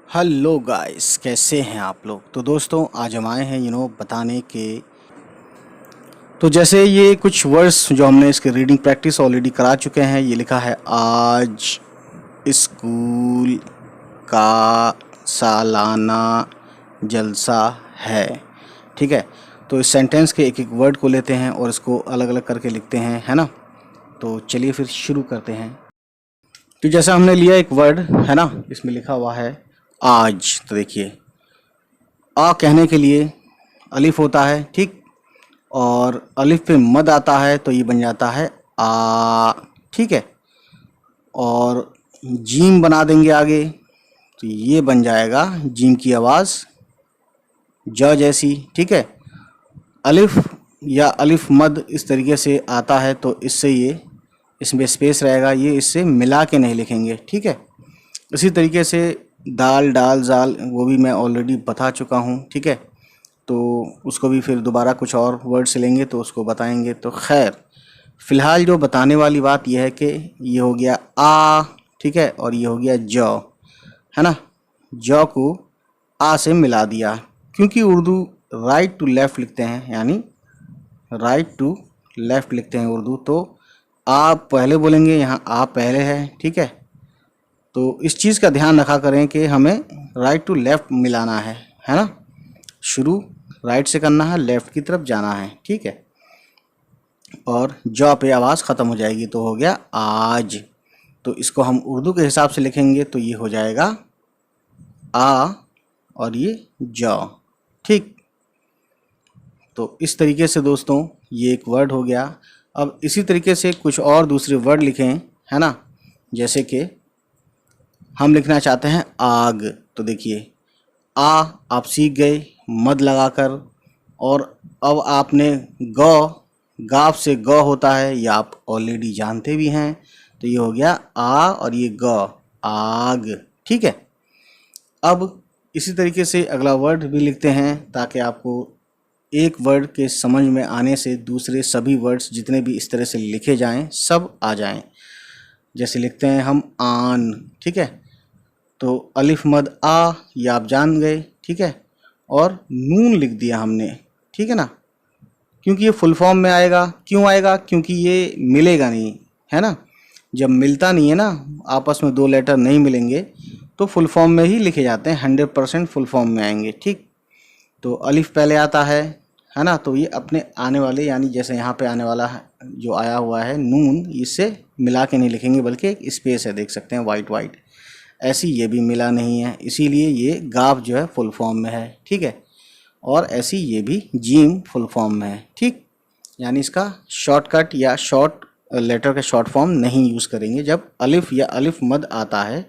Hello guys, कैसे हैं आप लोग। तो दोस्तों, आज हम आए हैं बताने के। तो जैसे ये कुछ वर्ड्स जो हमने इसके रीडिंग प्रैक्टिस ऑलरेडी करा चुके हैं। ये लिखा है आज स्कूल का सालाना जलसा है। ठीक है। तो इस सेंटेंस के एक एक वर्ड को लेते हैं और इसको अलग अलग करके लिखते हैं, है ना। तो चलिए फिर शुरू करते हैं। तो जैसा हमने लिया एक वर्ड, है ना, इसमें लिखा हुआ है आज। तो देखिए, आ कहने के लिए अलिफ होता है, ठीक। और अलिफ पे मद आता है तो ये बन जाता है आ, ठीक है। और जीम बना देंगे आगे तो ये बन जाएगा जीम की आवाज़ ज जैसी, ठीक है। अलिफ या अलिफ मद इस तरीके से आता है तो इससे ये इसमें स्पेस रहेगा, ये इससे मिला के नहीं लिखेंगे, ठीक है। इसी तरीके से दाल डाल जाल वो भी मैं ऑलरेडी बता चुका हूँ, ठीक है। तो उसको भी फिर दोबारा कुछ और वर्ड से लेंगे तो उसको बताएंगे। तो खैर, फ़िलहाल जो बताने वाली बात यह है कि ये हो गया आ, ठीक है, और ये हो गया जौ, है ना। जौ को आ से मिला दिया, क्योंकि उर्दू राइट टू लेफ़्ट लिखते हैं, यानी राइट टू लेफ़्ट लिखते हैं उर्दू। तो आ पहले बोलेंगे, यहाँ आ पहले है, ठीक है। तो इस चीज़ का ध्यान रखा करें कि हमें राइट टू लेफ़्ट मिलाना है ना। शुरू राइट से करना है, लेफ़्ट की तरफ जाना है, ठीक है। और जॉ पे आवाज़ ख़त्म हो जाएगी तो हो गया आज। तो इसको हम उर्दू के हिसाब से लिखेंगे तो ये हो जाएगा आ और ये जॉ, ठीक। तो इस तरीके से दोस्तों ये एक वर्ड हो गया। अब इसी तरीके से कुछ और दूसरे वर्ड लिखें, है ना। जैसे कि हम लिखना चाहते हैं आग। तो देखिए, आ आप सीख गए मद लगाकर, और अब आपने ग, गाफ से ग होता है, या आप ऑलरेडी जानते भी हैं। तो ये हो गया आ और ये ग, आग, ठीक है। अब इसी तरीके से अगला वर्ड भी लिखते हैं ताकि आपको एक वर्ड के समझ में आने से दूसरे सभी वर्ड्स जितने भी इस तरह से लिखे जाएं सब आ जाएं। जैसे लिखते हैं हम आन, ठीक है। तो अलिफ मद आ ये आप जान गए, ठीक है। और नून लिख दिया हमने, ठीक है ना, क्योंकि ये फुल फॉर्म में आएगा। क्यों आएगा? क्योंकि ये मिलेगा नहीं, है ना। जब मिलता नहीं है ना, आपस में दो लेटर नहीं मिलेंगे तो फुल फॉर्म में ही लिखे जाते हैं, 100% फुल फॉर्म में आएंगे, ठीक। तो अलिफ पहले आता है ना। तो ये अपने आने वाले, यानी जैसे यहाँ पे आने वाला है जो आया हुआ है नून, इससे मिला के नहीं लिखेंगे बल्कि एक स्पेस है, देख सकते हैं वाइट वाइट, ऐसी ये भी मिला नहीं है, इसीलिए ये गाफ जो है फुल फॉर्म में है, ठीक है। और ऐसी ये भी जीम फुल फॉर्म में है, ठीक। यानी इसका शॉर्टकट या शॉर्ट लेटर का शॉर्ट फॉर्म नहीं यूज़ करेंगे। जब अलिफ या अलिफ मद आता है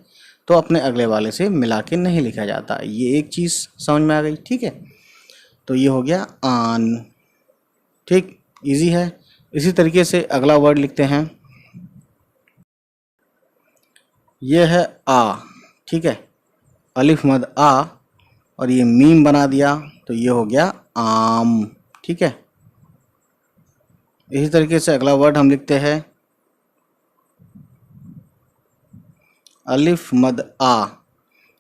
तो अपने अगले वाले से मिला के नहीं लिखा जाता। ये एक चीज़ समझ में आ गई, ठीक है। तो ये हो गया आन, ठीक, इजी है। इसी तरीके से अगला वर्ड लिखते हैं, ये है आ, ठीक है। अलिफ मद आ और ये मीम बना दिया तो ये हो गया आम, ठीक है। इसी तरीके से अगला वर्ड हम लिखते हैं अलिफ मद आ।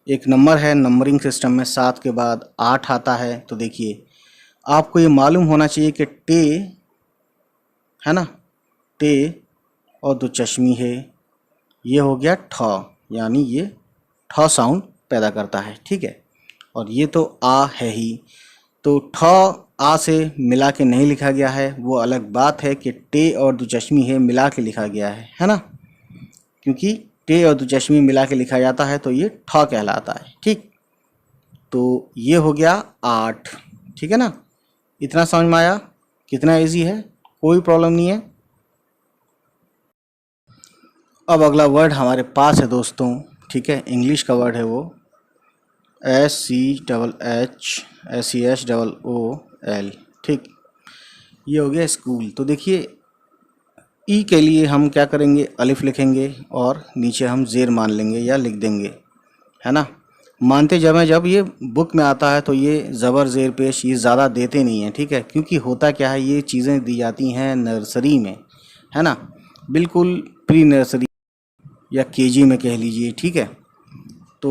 एक नंबर है, नंबरिंग सिस्टम में 7 के बाद 8 आता है। तो देखिए, आपको ये मालूम होना चाहिए कि टे, है ना, टे और दो चश्मी है, ये हो गया ठ, यानी ये ठ साउंड पैदा करता है, ठीक है। और ये तो आ है ही, तो ठ आ से मिला के नहीं लिखा गया है, वो अलग बात है कि टे और दो चश्मी है मिला के लिखा गया है ना। क्योंकि टे और दो चश्मी मिला के लिखा जाता है तो ये ठ कहलाता है, ठीक। तो ये हो गया 8, ठीक है ना। इतना समझ में आया? कितना इजी है, कोई प्रॉब्लम नहीं है। अब अगला वर्ड हमारे पास है दोस्तों, ठीक है। इंग्लिश का वर्ड है वो SCHHSEHOOL, ठीक। ये हो गया स्कूल। तो देखिए, ई के लिए हम क्या करेंगे, अलिफ लिखेंगे और नीचे हम ज़ेर मान लेंगे या लिख देंगे, है ना। मानते जब ये बुक में आता है तो ये ज़बर ज़ेर पेश ये ज़्यादा देते नहीं हैं, ठीक है। क्योंकि होता क्या है, ये चीज़ें दी जाती हैं नर्सरी में, है ना, बिल्कुल प्री नर्सरी या केजी में कह लीजिए, ठीक है। तो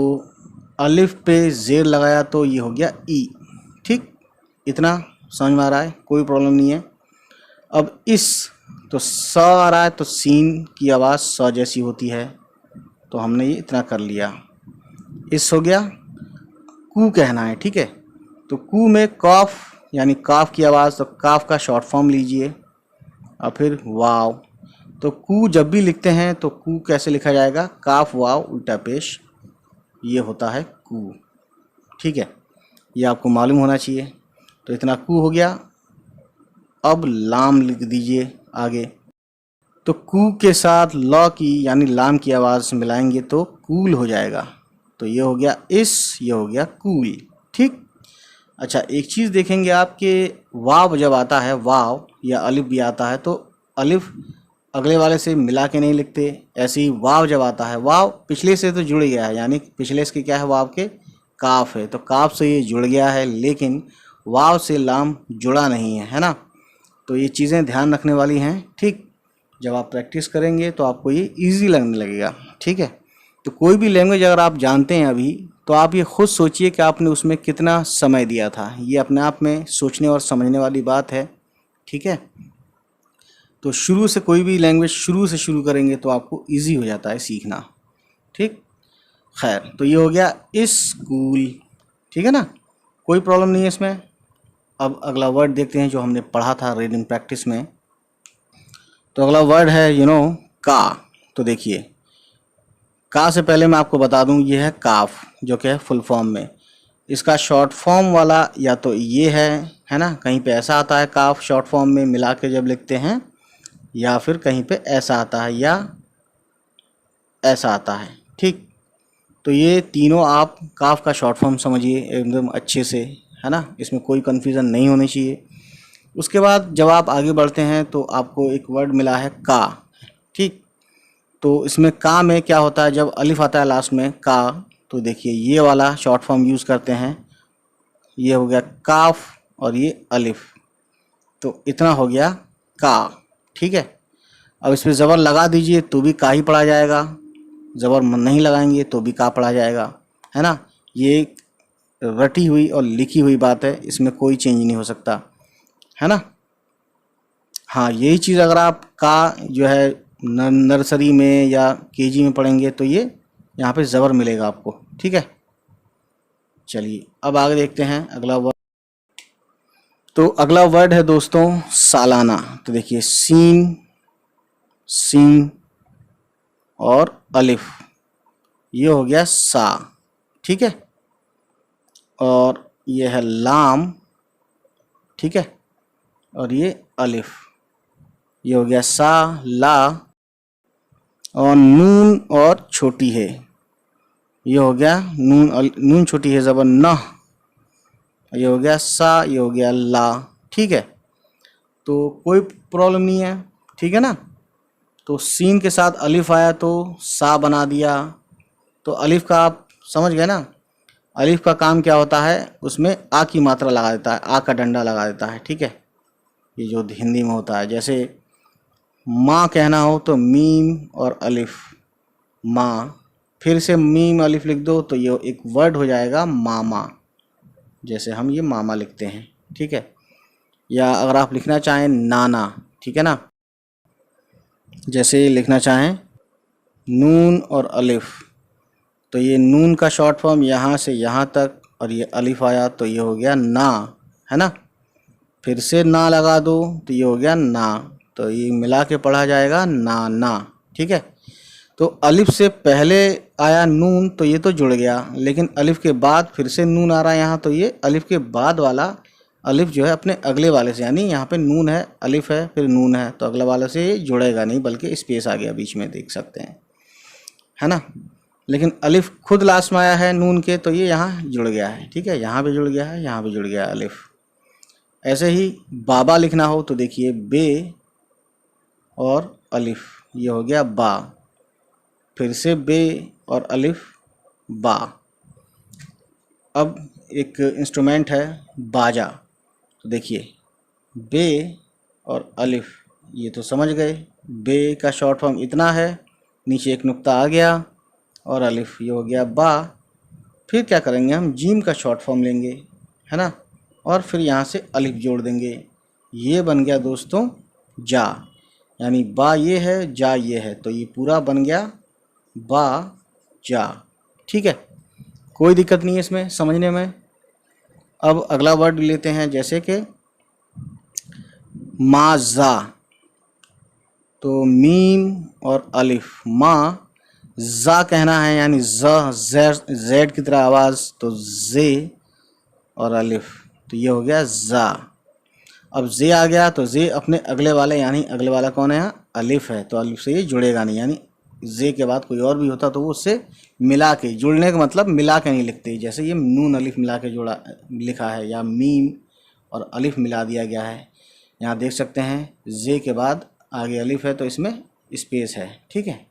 अलिफ पे ज़ेर लगाया तो ये हो गया ई। ठीक, इतना समझ में आ रहा है, कोई प्रॉब्लम नहीं है। अब इस, तो स आ रहा है तो सीन की आवाज़ स जैसी होती है, तो हमने ये इतना कर लिया। इस हो गया, कू कहना है, ठीक है। तो कू में कॉफ यानी काफ की आवाज़, तो काफ का शॉर्ट फॉर्म लीजिए और फिर वाव। तो कू जब भी लिखते हैं तो कू कैसे लिखा जाएगा, काफ वाव उल्टा पेश, ये होता है कू। ठीक है, ये आपको मालूम होना चाहिए। तो इतना कू हो गया। अब लाम लिख दीजिए आगे। तो कू के साथ ल की यानी लाम की आवाज़ मिलाएंगे तो कूल हो जाएगा। तो ये हो गया इस, ये हो गया कूल। ठीक। अच्छा, एक चीज़ देखेंगे आपके, वाव जब आता है, वाव या अलिफ भी आता है, तो अलिफ अगले वाले से मिला के नहीं लिखते। ऐसे ही वाव जब आता है, वाव पिछले से तो जुड़ गया है, यानी पिछले इसके क्या है, वाव के काफ है, तो काफ से ये जुड़ गया है, लेकिन वाव से लाम जुड़ा नहीं है, है ना। तो ये चीज़ें ध्यान रखने वाली हैं। ठीक, जब आप प्रैक्टिस करेंगे तो आपको ये ईजी लगने लगेगा। ठीक है, तो कोई भी लैंग्वेज अगर आप जानते हैं अभी, तो आप ये खुद सोचिए कि आपने उसमें कितना समय दिया था। ये अपने आप में सोचने और समझने वाली बात है। ठीक है, तो शुरू से कोई भी लैंग्वेज शुरू से शुरू करेंगे तो आपको इजी हो जाता है सीखना। ठीक, खैर, तो ये हो गया स्कूल। ठीक है ना, कोई प्रॉब्लम नहीं है इसमें। अब अगला वर्ड देखते हैं जो हमने पढ़ा था रीडिंग प्रैक्टिस में। तो अगला वर्ड है का। तो देखिए, का से पहले मैं आपको बता दूं, ये है काफ, जो कि है फुल फॉर्म में। इसका शॉर्ट फॉर्म वाला या तो ये है ना, कहीं पे ऐसा आता है काफ शॉर्ट फॉर्म में मिला के जब लिखते हैं, या फिर कहीं पे ऐसा आता है या ऐसा आता है। ठीक, तो ये तीनों आप काफ का शॉर्ट फॉर्म समझिए एकदम अच्छे से, है ना, इसमें कोई कन्फ्यूज़न नहीं होनी चाहिए। उसके बाद जब आप आगे बढ़ते हैं तो आपको एक वर्ड मिला है का। ठीक, तो इसमें का में क्या होता है, जब अलिफ आता है लास्ट में का, तो देखिए ये वाला शॉर्ट फॉर्म यूज़ करते हैं। ये हो गया काफ और ये अलिफ, तो इतना हो गया का। ठीक है, अब इस पर ज़बर लगा दीजिए तो भी का ही पढ़ा जाएगा, ज़बर नहीं लगाएंगे तो भी का पढ़ा जाएगा, है ना। ये रटी हुई और लिखी हुई बात है, इसमें कोई चेंज नहीं हो सकता, है ना। हाँ, यही चीज़ अगर आप का जो है नर्सरी में या केजी में पढ़ेंगे तो ये यहाँ पे ज़बर मिलेगा आपको। ठीक है, चलिए अब आगे देखते हैं अगला वर्ड। तो अगला वर्ड है दोस्तों सालाना। तो देखिए सीन, सीन और अलिफ, ये हो गया सा। ठीक है, और ये है लाम। ठीक है, और ये अलिफ, ये हो गया सा ला। और नून और छोटी है, ये हो गया नून, नून छोटी है ज़बर न, ये हो गया सा, ये हो गया ला। ठीक है, तो कोई प्रॉब्लम नहीं है। ठीक है ना, तो सीन के साथ अलिफ आया तो सा बना दिया। तो अलिफ का आप समझ गए ना, अलिफ का काम क्या होता है, उसमें आ की मात्रा लगा देता है, आ का डंडा लगा देता है। ठीक है, ये जो हिंदी में होता है, जैसे माँ कहना हो तो मीम और अलिफ माँ, फिर से मीम अलिफ लिख दो तो ये एक वर्ड हो जाएगा मामा, जैसे हम ये मामा लिखते हैं। ठीक है, या अगर आप लिखना चाहें नाना, ठीक है ना, जैसे लिखना चाहें नून और अलिफ, तो ये नून का शॉर्ट फॉर्म यहाँ से यहाँ तक, और ये अलिफ आया तो ये हो गया ना, है ना। फिर से ना लगा दो तो ये हो गया ना, तो ये मिला के पढ़ा जाएगा ना ना। ठीक है, तो अलिफ से पहले आया नून तो ये तो जुड़ गया, लेकिन अलिफ के बाद फिर से नून आ रहा है यहाँ, तो ये अलिफ के बाद वाला अलिफ जो है अपने अगले वाले से, यानी यहाँ पे नून है, अलिफ है, फिर नून है, तो अगले वाले से ये जुड़ेगा नहीं, बल्कि स्पेस आ गया बीच में, देख सकते हैं, है ना। लेकिन अलिफ खुद लास्ट में आया है नून के, तो ये यहाँ जुड़ गया है। ठीक है, यहाँ भी जुड़ गया है, यहाँ भी जुड़ गया है अलिफ। ऐसे ही बाबा लिखना हो तो देखिए बे और अलिफ, ये हो गया बा, फिर से बे और अलिफ बा। अब एक इंस्ट्रूमेंट है बाजा, तो देखिए बे और अलिफ, ये तो समझ गए, बे का शॉर्ट फॉर्म इतना है, नीचे एक नुक्ता आ गया, और अलिफ, ये हो गया बा, फिर क्या करेंगे, हम जीम का शॉर्ट फॉर्म लेंगे, है ना, और फिर यहाँ से अलिफ जोड़ देंगे। ये बन गया दोस्तों जा, यानी बा ये है, जा ये है, तो ये पूरा बन गया बा जा। ठीक है, कोई दिक्कत नहीं है इसमें समझने में। अब अगला वर्ड लेते हैं, जैसे कि माजा, तो मीम और अलिफ, माँ जा कहना है, यानी जेड की तरह आवाज़, तो जे और अलिफ, तो ये हो गया जा। अब जे आ गया तो जे अपने अगले वाले, यानी अगले वाला कौन है, अलिफ है, तो अलिफ से ये जुड़ेगा नहीं, यानी जे के बाद कोई और भी होता तो वो उससे मिला के, जुड़ने का मतलब मिला के नहीं लिखते, जैसे ये नून अलिफ मिला के जोड़ा लिखा है, या मीम और अलिफ मिला दिया गया है। यहाँ देख सकते हैं जे के बाद आगे अलिफ है तो इसमें स्पेस है। ठीक है,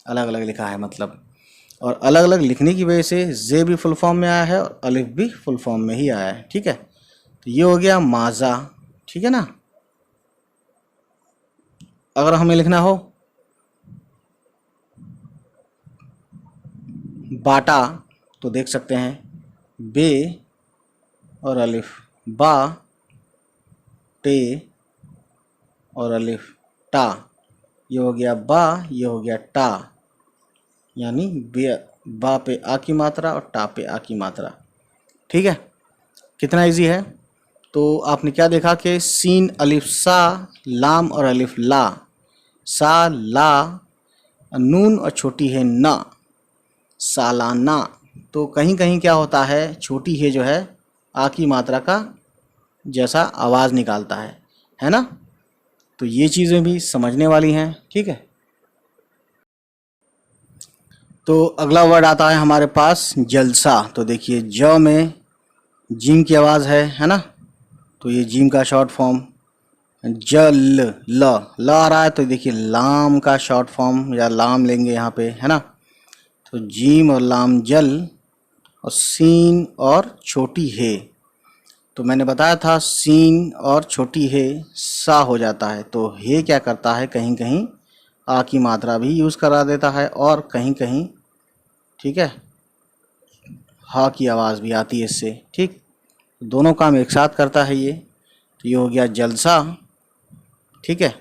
अलग अलग लिखा है मतलब, और अलग अलग लिखने की वजह से जे भी फुल फॉर्म में आया है और अलिफ भी फुल फॉर्म में ही आया है। ठीक है, तो ये हो गया माजा। ठीक है ना, अगर हमें लिखना हो बाटा, तो देख सकते हैं बे और अलिफ, बा टे और अलिफ टा, ये हो गया बा, ये हो गया टा, यानी बे, बा पे आ की मात्रा और टा पे आ की मात्रा। ठीक है, कितना इजी है। तो आपने क्या देखा कि सीन अलिफ सा, लाम और अलिफ ला, सा ला, नून और छोटी है ना, सालाना। तो कहीं कहीं क्या होता है, छोटी है जो है आ की मात्रा का जैसा आवाज़ निकालता है ना, तो ये चीज़ें भी समझने वाली हैं। ठीक है, तो अगला वर्ड आता है हमारे पास जलसा। तो देखिए ज में जीम की आवाज़ है ना, तो ये जीम का शॉर्ट फॉर्म, जल ल आ रहा है, तो देखिए लाम का शॉर्ट फॉर्म या लाम लेंगे यहाँ पे, है ना, तो जीम और लाम जल, और सीन और छोटी है, तो मैंने बताया था सीन और छोटी है सा हो जाता है, तो हे क्या करता है, कहीं कहीं आ की मात्रा भी यूज़ करा देता है, और कहीं कहीं, ठीक है, हा की आवाज़ भी आती है इससे। ठीक, दोनों काम एक साथ करता है ये, तो ये हो गया जलसा। ठीक है,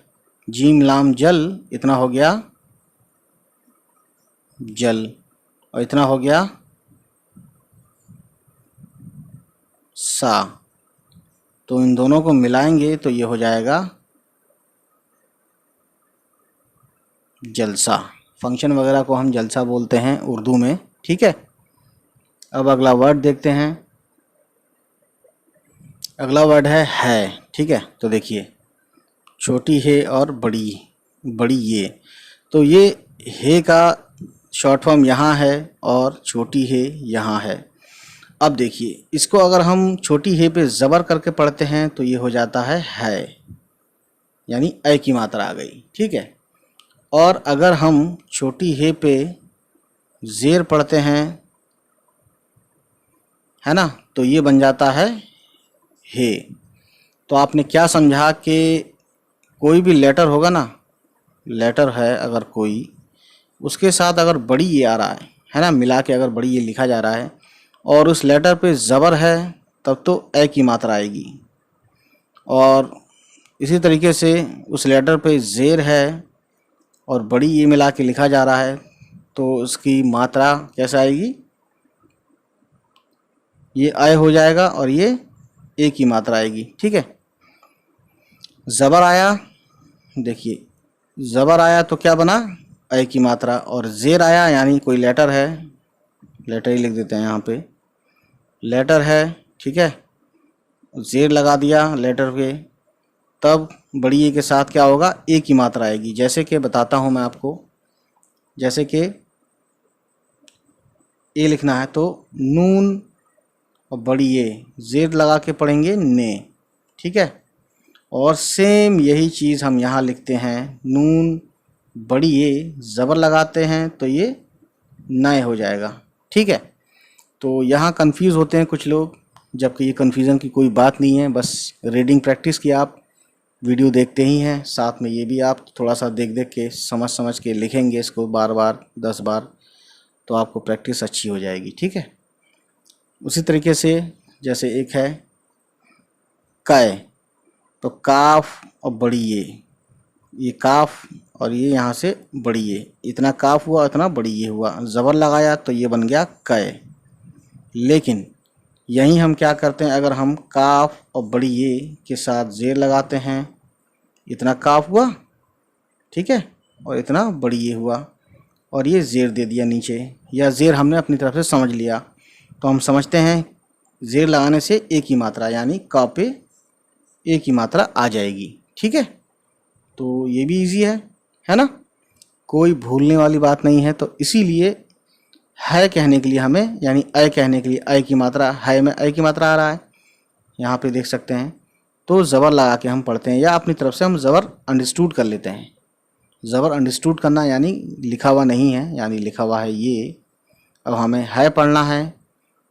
जीम लाम जल, इतना हो गया जल, और इतना हो गया सा, तो इन दोनों को मिलाएंगे तो ये हो जाएगा जलसा। फंक्शन वगैरह को हम जलसा बोलते हैं उर्दू में। ठीक है, अब अगला वर्ड देखते हैं, अगला वर्ड है। ठीक है, तो देखिए छोटी है और बड़ी, बड़ी ये, तो ये है का शॉर्ट फॉर्म यहाँ है और छोटी है यहाँ है। अब देखिए इसको अगर हम छोटी है पे ज़बर करके पढ़ते हैं तो ये हो जाता है, यानी ए की मात्रा आ गई। ठीक है, और अगर हम छोटी है पे ज़ेर पढ़ते हैं, है ना, तो ये बन जाता है। तो आपने क्या समझा कि कोई भी लेटर होगा ना, लेटर है अगर कोई, उसके साथ अगर बड़ी ये आ रहा है ना, मिला के अगर बड़ी ये लिखा जा रहा है और उस लेटर पे ज़बर है, तब तो ए की मात्रा आएगी, और इसी तरीके से उस लेटर पे ज़ेर है और बड़ी ये मिला के लिखा जा रहा है, तो उसकी मात्रा कैसे आएगी, ये आय हो जाएगा और ये ए की मात्रा आएगी। ठीक है, ज़बर आया, देखिए ज़बर आया तो क्या बना, ए की मात्रा, और ज़ेर आया यानी कोई लेटर है, लेटर ही लिख देते हैं यहाँ पे, लेटर है। ठीक है, ज़ेर लगा दिया लेटर पे, तब बड़ी ए के साथ क्या होगा, ए की मात्रा आएगी। जैसे कि बताता हूँ मैं आपको, जैसे कि ए लिखना है तो नून और बड़ी ए, ज़ेर लगा के पढ़ेंगे ने। ठीक है, और सेम यही चीज़ हम यहाँ लिखते हैं, नून बड़ी ए ज़बर लगाते हैं तो ये नए हो जाएगा। ठीक है, तो यहाँ कंफ्यूज होते हैं कुछ लोग, जबकि ये कन्फ्यूज़न की कोई बात नहीं है, बस रीडिंग प्रैक्टिस की आप वीडियो देखते ही हैं, साथ में ये भी आप थोड़ा सा देख देख के समझ के लिखेंगे इसको बार बार 10 बार, तो आपको प्रैक्टिस अच्छी हो जाएगी। ठीक है, उसी तरीके से जैसे एक है कै, तो काफ और बड़ी ये काफ और ये यहाँ से बड़ी ये, इतना काफ हुआ इतना बड़ी ये हुआ, ज़बर लगाया तो ये बन गया कै। लेकिन यहीं हम क्या करते हैं, अगर हम काफ और बड़ी ये के साथ ज़ेर लगाते हैं, इतना काफ हुआ, ठीक है, और इतना बड़ी ये हुआ, और ये ज़ेर दे दिया नीचे, या ज़ेर हमने अपनी तरफ से समझ लिया, तो हम समझते हैं ज़ेर लगाने से एक ही मात्रा यानी का पे एक ही मात्रा आ जाएगी। ठीक है, तो ये भी इजी है ना, कोई भूलने वाली बात नहीं है। तो इसीलिए है कहने के लिए हमें, यानी अय कहने के लिए अय की मात्रा, है में अय की मात्रा आ रहा है, यहाँ पे देख सकते हैं, तो ज़बर लगा के हम पढ़ते हैं, या अपनी तरफ से हम ज़बर अंडरस्टूड कर लेते हैं। ज़बर अंडरस्टूड करना यानी लिखा हुआ नहीं है, यानी लिखा हुआ है ये, अब हमें है पढ़ना है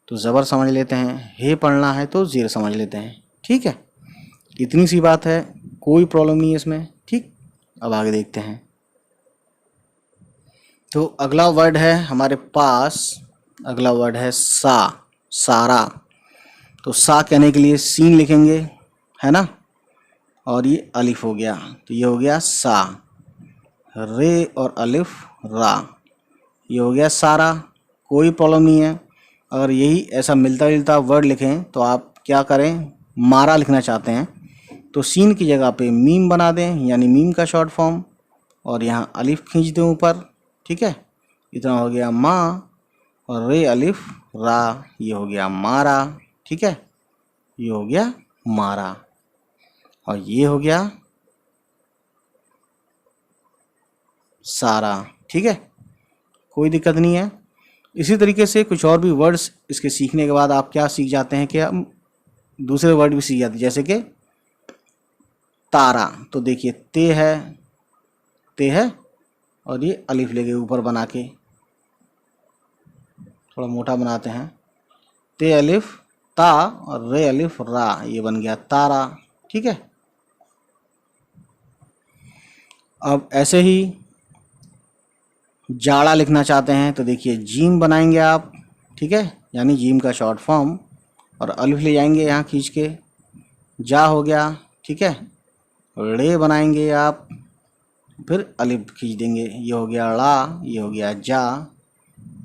तो ज़बर समझ लेते हैं, हे पढ़ना है तो ज़ेर समझ लेते हैं। ठीक है, इतनी सी बात है, कोई प्रॉब्लम नहीं है इसमें। ठीक, अब आगे देखते हैं। तो अगला वर्ड है हमारे पास, अगला वर्ड है सा, सारा। तो सा कहने के लिए सीन लिखेंगे, है ना, और ये अलिफ हो गया, तो ये हो गया सा, रे और अलिफ रा, ये हो गया सारा। कोई प्रॉब्लम नहीं है। अगर यही ऐसा मिलता जुलता वर्ड लिखें तो आप क्या करें, मारा लिखना चाहते हैं तो सीन की जगह पे मीम बना दें, यानी मीम का शॉर्ट फॉर्म, और यहाँ अलिफ खींच दें ऊपर। ठीक है, इतना हो गया माँ, और रे अलिफ रा, ये हो गया मारा। ठीक है, ये हो गया मारा, और ये हो गया सारा। ठीक है, कोई दिक्कत नहीं है। इसी तरीके से कुछ और भी वर्ड्स इसके सीखने के बाद आप क्या सीख जाते हैं कि हम दूसरे वर्ड भी सीख जाते हैं, जैसे कि तारा। तो देखिए ते है और ये अलिफ लेके ऊपर बना के थोड़ा मोटा बनाते हैं, ते अलिफ ता और रे अलिफ रा, ये बन गया तारा। ठीक है, अब ऐसे ही जाड़ा लिखना चाहते हैं तो देखिए जीम बनाएंगे आप। ठीक है, यानी जीम का शॉर्ट फॉर्म, और अलिफ ले जाएंगे यहाँ खींच के, जा हो गया। ठीक है, रे बनाएंगे आप, फिर अलिफ खींच देंगे, ये हो गया ला, ये हो गया जा।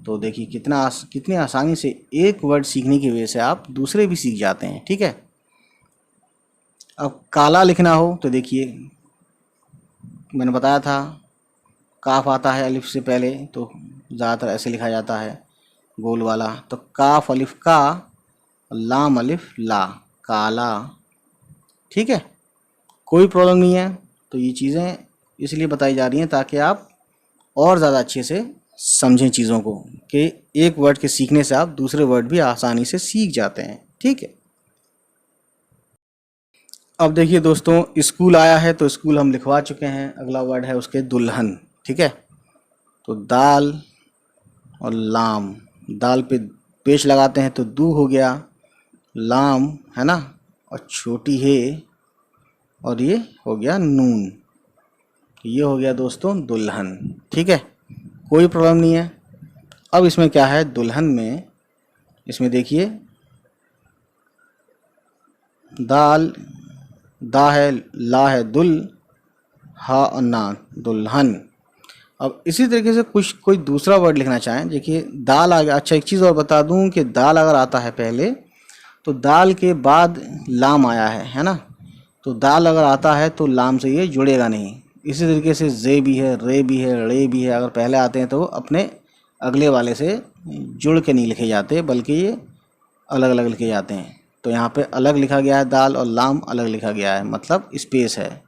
तो देखिए कितनी आसानी से एक वर्ड सीखने की वजह से आप दूसरे भी सीख जाते हैं। ठीक है, अब काला लिखना हो तो देखिए मैंने बताया था काफ आता है अलिफ से पहले, तो ज़्यादातर ऐसे लिखा जाता है गोल वाला, तो काफ अलिफ का, लाम अलिफ ला, काला। ठीक है, कोई प्रॉब्लम नहीं है। तो ये चीज़ें इसलिए बताई जा रही हैं ताकि आप और ज़्यादा अच्छे से समझें चीज़ों को, कि एक वर्ड के सीखने से आप दूसरे वर्ड भी आसानी से सीख जाते हैं। ठीक है, अब देखिए दोस्तों, स्कूल आया है तो स्कूल हम लिखवा चुके हैं, अगला वर्ड है उसके दुल्हन। ठीक है, तो दाल और लाम, दाल पे पेश लगाते हैं तो दू हो गया, लाम है ना, और छोटी है, और ये हो गया नून, ये हो गया दोस्तों दुल्हन। ठीक है, कोई प्रॉब्लम नहीं है। अब इसमें क्या है, दुल्हन में इसमें देखिए दाल, दा है, ला है, दुल, हा और ना, दुल्हन। अब इसी तरीके से कोई दूसरा वर्ड लिखना चाहें, देखिए दाल आ गया। अच्छा, एक चीज़ और बता दूं कि दाल अगर आता है पहले तो दाल के बाद लाम आया है ना, तो दाल अगर आता है तो लाम से ये जुड़ेगा नहीं। इसी तरीके से जे भी है, रे भी है, रे भी है, अगर पहले आते हैं तो अपने अगले वाले से जुड़ के नहीं लिखे जाते, बल्कि ये अलग अलग लिखे जाते हैं। तो यहाँ पे अलग लिखा गया है दाल, और लाम अलग लिखा गया है, मतलब स्पेस है।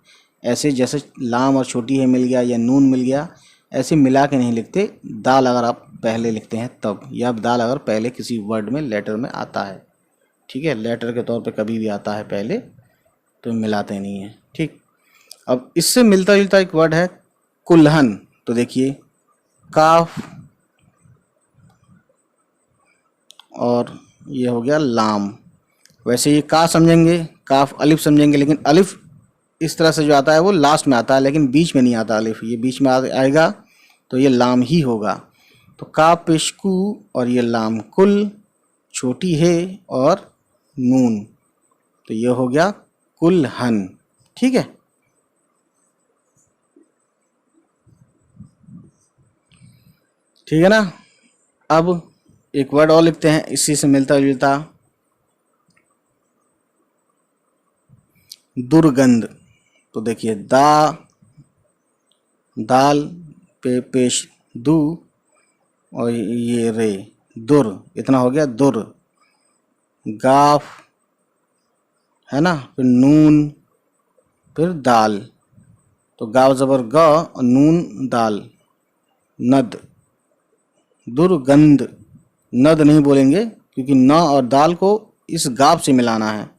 ऐसे जैसे लाम और छोटी है मिल गया, या नून मिल गया, ऐसे मिला के नहीं लिखते। दाल अगर आप पहले लिखते हैं तब, या दाल अगर पहले किसी वर्ड में लेटर में आता है, ठीक है, लेटर के तौर पे कभी भी आता है पहले, तो मिलाते नहीं हैं। ठीक, अब इससे मिलता जुलता एक वर्ड है कुल्हन। तो देखिए काफ और ये हो गया लाम। वैसे ये का समझेंगे, काफ अलिफ समझेंगे, लेकिन अलिफ इस तरह से जो आता है वो लास्ट में आता है, लेकिन बीच में नहीं आता अलिफ, ये बीच में आएगा तो ये लाम ही होगा। तो का पेशकू और ये लाम कुल, छोटी है और नून, तो ये हो गया कुल्हन। ठीक है, ठीक है ना। अब एक वर्ड और लिखते हैं इसी से मिलता जुलता, दुर्गंध। तो देखिए दाल पे पेश दू और ये रे, दुर, इतना हो गया दुर। गाफ है ना, फिर नून, फिर दाल, तो गाव जबर ग और नून दाल, नद, दुर्गंध। नद नहीं बोलेंगे क्योंकि न और दाल को इस गाव से मिलाना है,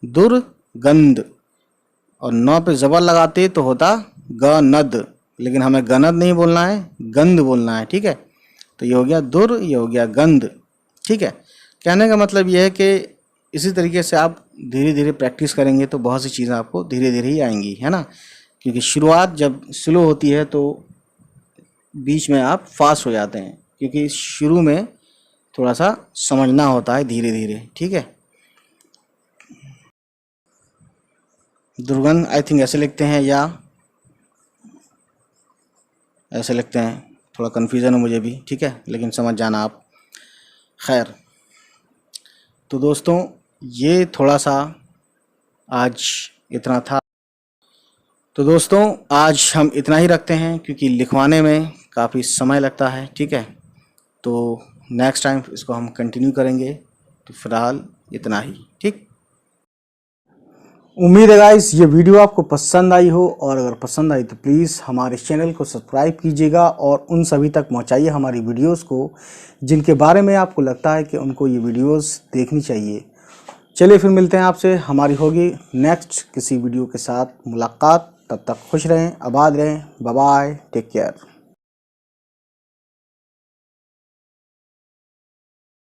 दुर्गंध। और न पे जबर लगाते तो होता गनद, लेकिन हमें गनद नहीं बोलना है, गंध बोलना है। ठीक है, तो ये हो गया दुर, ये हो गया गंध। ठीक है, कहने का मतलब ये है कि इसी तरीके से आप धीरे धीरे प्रैक्टिस करेंगे तो बहुत सी चीज़ें आपको धीरे धीरे ही आएंगी, है ना। क्योंकि शुरुआत जब स्लो होती है तो बीच में आप फास्ट हो जाते हैं, क्योंकि शुरू में थोड़ा सा समझना होता है धीरे धीरे। ठीक है, दुर्गंध आई थिंक ऐसे लिखते हैं या ऐसे लिखते हैं, थोड़ा कन्फ्यूज़न है मुझे भी। ठीक है, लेकिन समझ जाना आप। खैर, तो दोस्तों ये थोड़ा सा आज इतना था। तो दोस्तों आज हम इतना ही रखते हैं क्योंकि लिखवाने में काफ़ी समय लगता है। ठीक है, तो नेक्स्ट टाइम इसको हम कंटिन्यू करेंगे। तो फिलहाल इतना ही। ठीक, उम्मीद है गाइस ये वीडियो आपको पसंद आई हो, और अगर पसंद आई तो प्लीज़ हमारे चैनल को सब्सक्राइब कीजिएगा और उन सभी तक पहुंचाइए हमारी वीडियोस को जिनके बारे में आपको लगता है कि उनको ये वीडियोस देखनी चाहिए। चलिए फिर मिलते हैं आपसे, हमारी होगी नेक्स्ट किसी वीडियो के साथ मुलाकात। तब तक खुश रहें, आबाद रहें, बाय बाय, टेक केयर।